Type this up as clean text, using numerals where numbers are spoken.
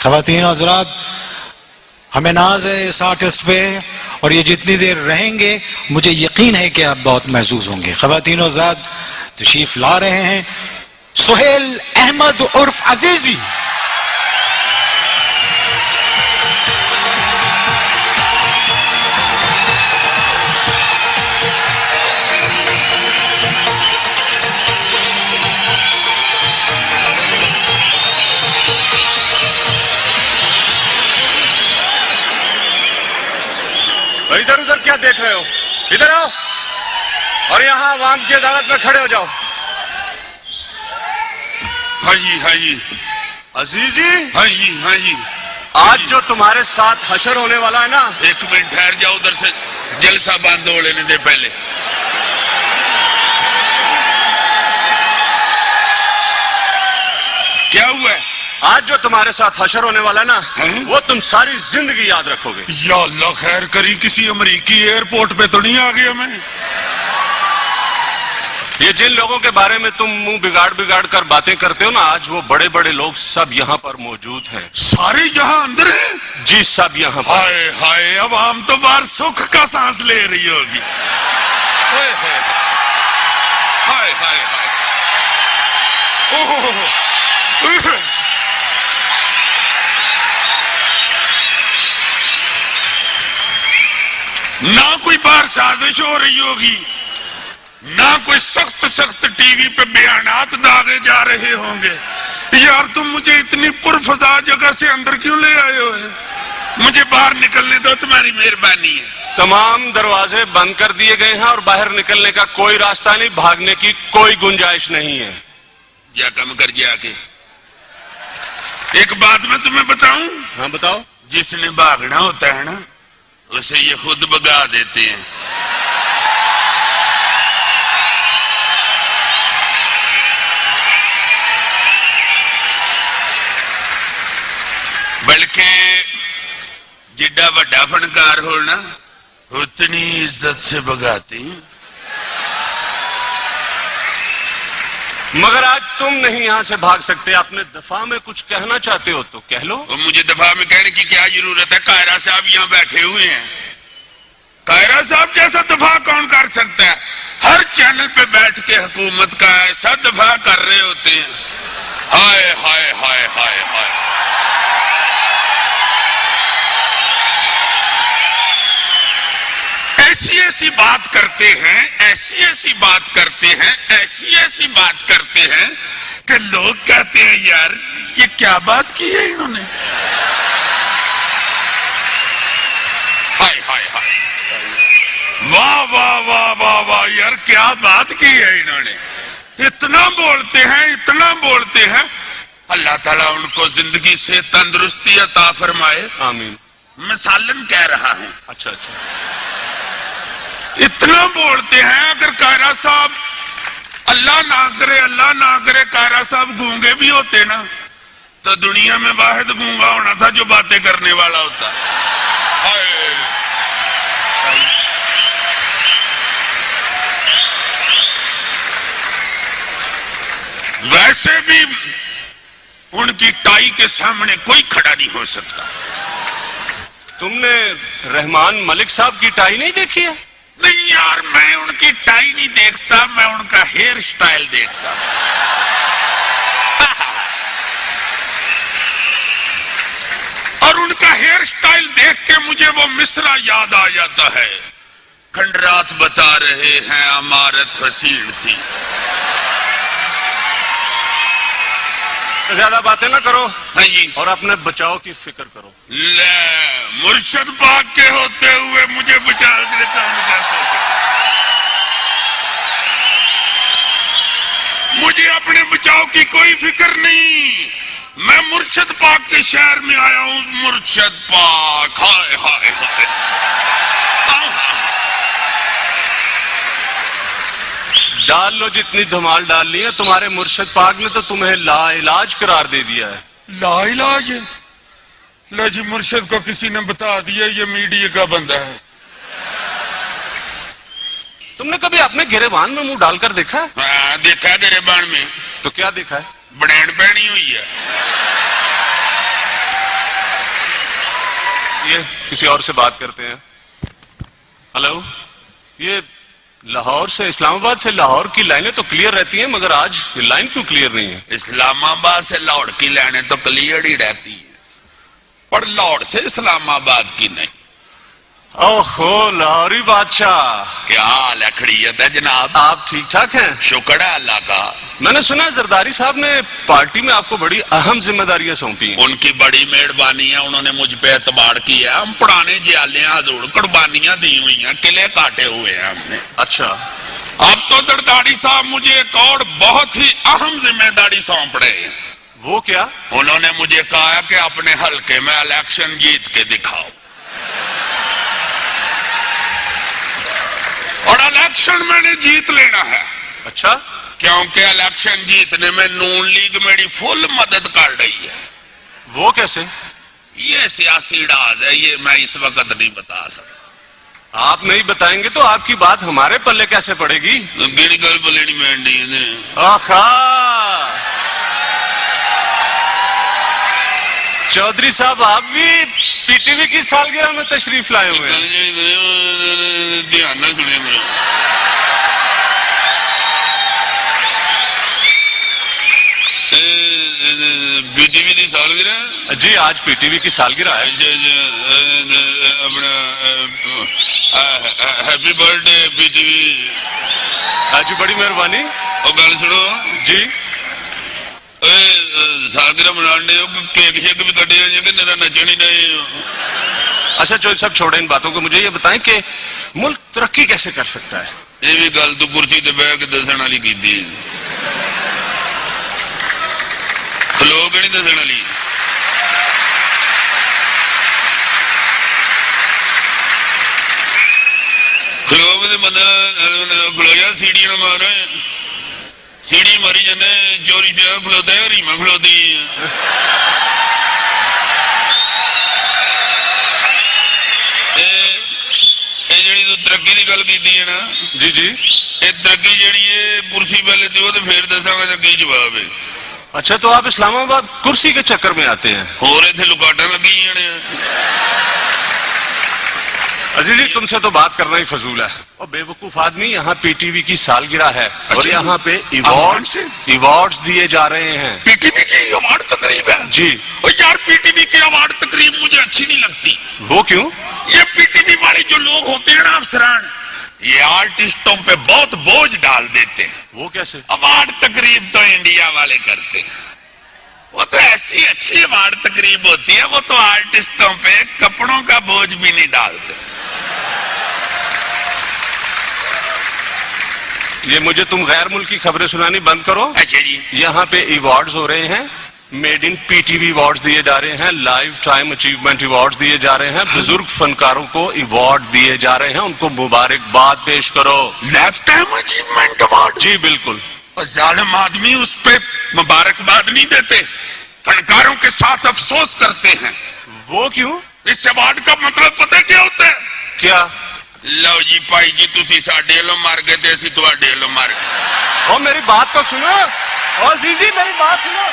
خواتین و حضرات، ہمیں ناز ہے اس آرٹسٹ پہ، اور یہ جتنی دیر رہیں گے مجھے یقین ہے کہ آپ بہت محظوظ ہوں گے. خواتین و حضرات تشریف لا رہے ہیں سہیل احمد عرف عزیزی. ادھر ادھر کیا دیکھ رہے ہو؟ ادھر آؤ اور یہاں عوام کی عدالت میں کھڑے ہو جاؤ. ہاں جی ہاں جی عزیزی، ہاں جی ہاں جی. آج جو تمہارے ساتھ حشر ہونے والا ہے نا، ایک منٹ ٹھہر جاؤ، ادھر سے جلسہ بند ہو لینے دے پہلے. کیا ہوا ہے؟ آج جو تمہارے ساتھ حشر ہونے والا ہے نا، وہ تم ساری زندگی یاد رکھو گے. یا اللہ خیر کری، کسی امریکی ایئرپورٹ پہ تو نہیں آ گیا میں؟ یہ جن لوگوں کے بارے میں تم منہ بگاڑ کر باتیں کرتے ہو نا، آج وہ بڑے بڑے لوگ سب یہاں پر موجود ہیں. سارے یہاں اندر ہیں؟ جی سب یہاں پر. ہائے ہائے، اب ہم تو باہر سکھ کا سانس لے رہی ہوگی. ہائے ہائے ہائے ہائے ہائے. نہ کوئی باہر سازش ہو رہی ہوگی، نہ کوئی سخت سخت ٹی وی پہ بیانات داغے جا رہے ہوں گے. یار تم مجھے اتنی پرفضا جگہ سے اندر کیوں لے آئے ہو؟ مجھے باہر نکلنے دو، تمہاری مہربانی ہے. تمام دروازے بند کر دیے گئے ہیں اور باہر نکلنے کا کوئی راستہ نہیں، بھاگنے کی کوئی گنجائش نہیں ہے. جا کم کر جا کے. ایک بات میں تمہیں بتاؤں؟ ہاں بتاؤ. جس نے بھاگنا ہوتا ہے نا، اسے یہ خود بگا دیتے ہیں. بلکہ جڈا بڑا فنکار ہونا اتنی عزت سے بگاتے ہیں. مگر آج تم نہیں یہاں سے بھاگ سکتے. اپنے دفاع میں کچھ کہنا چاہتے ہو تو کہہ لو. اور مجھے دفاع میں کہنے کی کیا ضرورت ہے؟ قاہرہ صاحب یہاں بیٹھے ہوئے ہیں. قاہرہ صاحب جیسا دفاع کون کر سکتا ہے؟ ہر چینل پہ بیٹھ کے حکومت کا ایسا دفاع کر رہے ہوتے ہیں. ہائے ہائے ہائے ہائے ہائے. ایسی ایسی بات کرتے ہیں، ایسی ایسی بات کرتے ہیں، ایسی ایسی بات کرتے ہیں کہ لوگ کہتے ہیں یار یہ کیا بات کی ہے انہوں نے. ہائے ہائے ہائے. واہ واہ واہ واہ واہ یار، کیا بات کی ہے انہوں نے. اتنا بولتے ہیں، اتنا بولتے ہیں. اللہ تعالیٰ ان کو زندگی سے تندرستی عطا فرمائے. آمین. مثالن کہہ رہا ہوں. اچھا اچھا. اتنا بولتے ہیں، اگر قاہرہ صاحب اللہ نہ کرے قاہرہ صاحب گونگے بھی ہوتے نا تو دنیا میں واحد گونگا ہونا تھا جو باتیں کرنے والا ہوتا. ویسے بھی ان کی ٹائی کے سامنے کوئی کھڑا نہیں ہو سکتا. تم نے رحمان ملک صاحب کی ٹائی نہیں دیکھی ہے؟ نہیں یار، میں ان کی ٹائی نہیں دیکھتا، میں ان کا ہیئر سٹائل دیکھتا. اور ان کا ہیئر سٹائل دیکھ کے مجھے وہ مصرع یاد آ جاتا ہے. کھنڈرات بتا رہے ہیں عمارت حسین تھی. زیادہ باتیں نہ کرو. ہاں جی. اور اپنے بچاؤ کی فکر کرو. لے، مرشد پاک کے ہوتے ہوئے مجھے بچا لیتا ہوں کیسے؟ مجھے اپنے بچاؤ کی کوئی فکر نہیں. میں مرشد پاک کے شہر میں آیا ہوں. مرشد پاک، ہائے ہائے ہائے. ڈال لو جتنی دھمال ڈالنی ہے. تمہارے مرشد پاک نے تو تمہیں لا علاج قرار دے دیا ہے. لا علاج؟ لا جی، مرشد کو کسی نے بتا دیا یہ میڈیا کا بندہ ہے. تم نے کبھی اپنے گریبان میں منہ ڈال کر دیکھا ہے؟ ہاں دیکھا ہے گریبان. زبان میں تو کیا دیکھا ہے؟ بڑین پہنی ہوئی ہے. آئیے کسی اور سے بات کرتے ہیں. ہلو, یہ لاہور سے اسلام آباد سے لاہور کی لائنیں تو کلیئر رہتی ہیں, مگر آج یہ لائن کیوں کلیئر نہیں ہے؟ اسلام آباد سے لاہور کی لائنیں تو کلیئر ہی رہتی ہیں, پر لاہور سے اسلام آباد کی نہیں. اوہو لاہوری بادشاہ, کیا حال ہے؟ خیریت ہے جناب؟ آپ ٹھیک ٹھاک ہیں؟ شکر ہے اللہ کا. میں نے سنا زرداری صاحب نے پارٹی میں آپ کو بڑی اہم ذمہ داریاں سونپی ہیں. ان کی بڑی مہربانی ہے, انہوں نے مجھ پہ اعتبار کیا. ہم پرانے جیالے ہیں حضور, قربانیاں دی ہوئی ہیں, قلعے کاٹے ہوئے ہیں ہم نے. اچھا, اب تو زرداری صاحب مجھے ایک اور بہت ہی اہم ذمہ داری سونپ رہے ہیں. وہ کیا؟ انہوں نے مجھے کہا کہ اپنے حلقے میں الیکشن جیت کے دکھاؤ, اور الیکشن میں نے جیت لینا ہے. اچھا, کیونکہ الیکشن جیتنے میں نون لیگ میری فل مدد کر رہی ہے. وہ کیسے؟ یہ سیاسی راز ہے, یہ میں اس وقت نہیں بتا سکتا. آپ نہیں بتائیں گے تو آپ کی بات ہمارے پلے کیسے پڑے گی؟ میری گل بلینی مینڈی آخا چودھری صاحب, آپ بھی پی ٹی وی کی سالگرہ میں تشریف لائے ہوئے ہیں. دھیان نہ سنیا میرا. پی ٹی وی کی سالگرہ؟ جی, آج پی ٹی وی کی سالگرہ ہے. اپنا happy birthday P T V. جی بڑی مہربانی. اور گل سنو جی, سالگرہ منانے کیک شیک بھی کٹے ہیں کہ میرا نچن ہی نہیں. اچھا چودھری صاحب چھوڑیں ان باتوں کو, مجھے یہ بتائیں کہ ملک ترقی کیسے کر سکتا ہے؟ یہ بھی گل تو کرسی تے بہ کے دسن والی کی, کھلو کے نہیں دسن والی. کھلو کے بندہ کھلو جا, سیڑھی نہ مار, سیڑھی ماری جانے, چوری سے کھلوتا ہے, ریما کھلوتی. جیڑی تو ترقی کی گل کی ہے نا, جی جی, یہ ترقی جیڑی ہے کرسی پہلے دیو تو پھر دساں گا کی جواب ہے. اچھا, تو آپ اسلام آباد کرسی کے چکر میں آتے ہیں؟ ہو رہے تھے لکاٹا لگی ہیں. عزیزی, تم سے تو بات کرنا ہی فضول ہے. اور بے وقوف آدمی, یہاں پی ٹی وی کی سالگرہ ہے اور یہاں پہ ایوارڈز دیے جا رہے ہیں. پی ٹی وی کی ایوارڈ تقریب ہے؟ جی. اور یار پی ٹی وی کی ایوارڈ تقریب مجھے اچھی نہیں لگتی. وہ کیوں؟ یہ پی ٹی وی والے جو لوگ ہوتے ہیں نا افسران, یہ آرٹسٹوں پہ بہت بوجھ ڈال دیتے ہیں. وہ کیسے؟ ایوارڈ تقریب تو انڈیا والے کرتے ہیں, وہ تو ایسی اچھی ایوارڈ تقریب ہوتی ہے, وہ تو آرٹسٹوں پہ کپڑوں کا بوجھ بھی نہیں ڈالتے. یہ مجھے تم غیر ملکی خبریں سنانی بند کرو. اچھا جی, یہاں پہ ایوارڈز ہو رہے ہیں, made in P T we awards دیے جا رہے ہیں, لائف ٹائم اچیومنٹ ایوارڈز دیے جا رہے ہیں, بزرگ فنکاروں کو ایوارڈ دیے جا رہے ہیں, ان کو مبارکباد پیش کرو. Lifetime achievement award? جی بالکل. ظالم آدمی اس پہ مبارکباد نہیں دیتے, فنکاروں کے ساتھ افسوس کرتے ہیں. وہ کیوں؟ اس ایوارڈ کا مطلب پتہ کیا ہوتا ہے؟ کیا؟ لو جی بھائی جی, تسی ساڈے لو مار گئے تے اسی تواڈے لو مار گئے. اور میری بات تو سنو, اور عزیزی میری بات سنو.